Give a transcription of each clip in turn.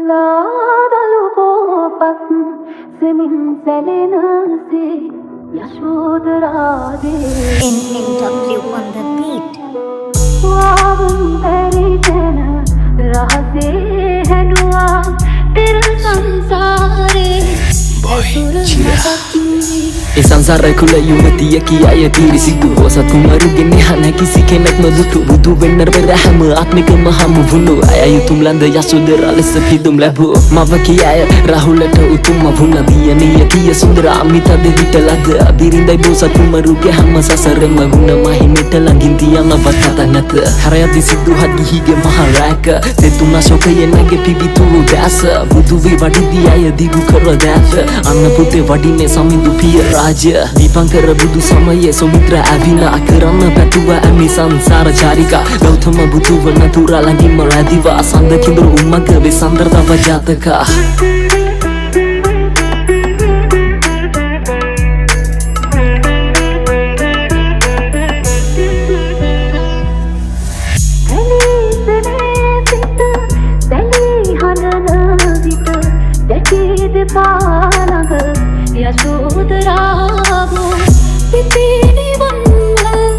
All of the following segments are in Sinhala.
ලාදලු පොපත් සෙමින් සැලෙනසේ යශෝදරාදේ NNW on the beat. වාවුන් පරිතන රහසේ හැඩුවා තෙර සංසාරේ ඒ සංසාරය කුල යුවතිය කියාය තීරි සිදු ඔසත් කුමරුගෙන හන කිසි කෙනෙක් නොදුටු බුදු වෙන්න පෙර හැම ආත්මිකම හමු වුණු අය යුතුම් ලන්ද යසෝදරා ලෙස පිදුම් ලැබුව මව කියාය රාහුලට උතුම් වුණ දියණිය කිය සුන්දර අමිත දෙවිට ලද බිරිඳයි බෝසත් කුමරුගේ හැම සසරෙම ගුණ මහිමෙට ළඟින් තියන වතත නැත හරයදි සිදු හත් ගිහිගේ මහ රැක තෙතුනා ශෝකයේ නැගේ පිවිතුරු දැස බුදු වේ වඩිදී අය දිගු කර දැස අන්න පුතේ වඩින්නේ සමිඳු පිය රාජ්‍ය දීපංකර බුදු සමයේ සොමිත්‍ර ඇවිලා කරන්න පැතුව ඇමි සංසාර චාරිකා ගෞතම බුදු වන තුරා ළඟින්ම රැදිවා සඳ කිඳුරු උම්මක වෙසන්දර තව ජාතකා යශෝදරාවෝ පිපිනි වන්න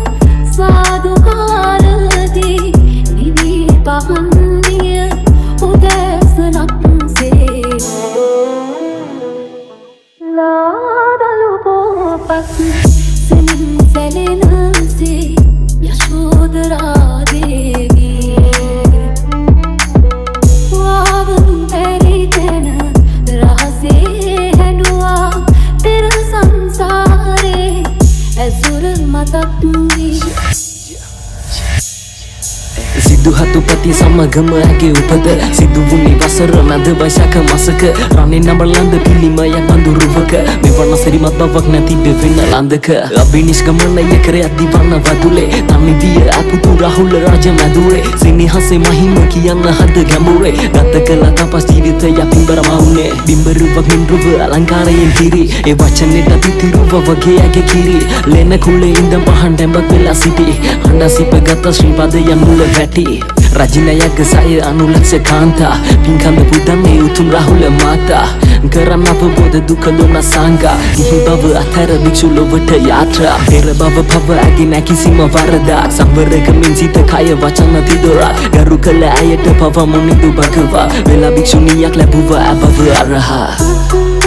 සාදුකාරදී නිවි පහන්දිය උදැසනක්සේ ලාදලු පොපත් සෙමින් සැලෙනසේ යශෝදරා දේවී වාවුන් පරිතන රහසේ හැඩුවා තෙර සංසාරේ ඇසුර මතක් වී සිදු හතුපති සමගම ඇගේ උපද සිදු වුණේ වසර මැද වෛශාඛ මාසක රණේ නඹලන්ද පිළිමයක් බඳුරුවක මෙවන සිරිමත් බවක් නැති දෙවෙන ලන්දක අභිනිෂ්ක්‍මණය කරයක් දිවන්න වදුලේ තනිදිය අපුතු රාහුල රාජ මැදුරේ සිනිහසේ මහිම කියන්න හද ගැඹුරේ ගත කළ තපස් ජීවිතය පිඹර මවුනේ බිම්බරුවක් මින්රුව අලංකාරයෙන් කිරි ඒ වචනෙට තිතිරුව වගේ ඇගේ කිරි ලෙන කුලේ ඉඳන් පහන් ඩැඹක් වෙලා සිටි හඬ සිපගත ශ්‍රීපදයන් මුල වැටි රජිනයක් සය අනුලක්ෂ කාන්තා පින්කන්ද පුදන්නේ උතුම් රාහුල මාතා කරන්න අපබෝධ දුක දුන්න සංගා ගිහි බව අතර භික්ෂු ලොවට යාත්‍රා පෙර බව පව ඇගේ නැකිසිම වරදක් සංවරකමින් සිත කය වචන තිදොරා ගරු කළ ඇයට පව මුනිදු භගවා වෙලා භික්ෂුණියක් ලැබුවා බව අරහා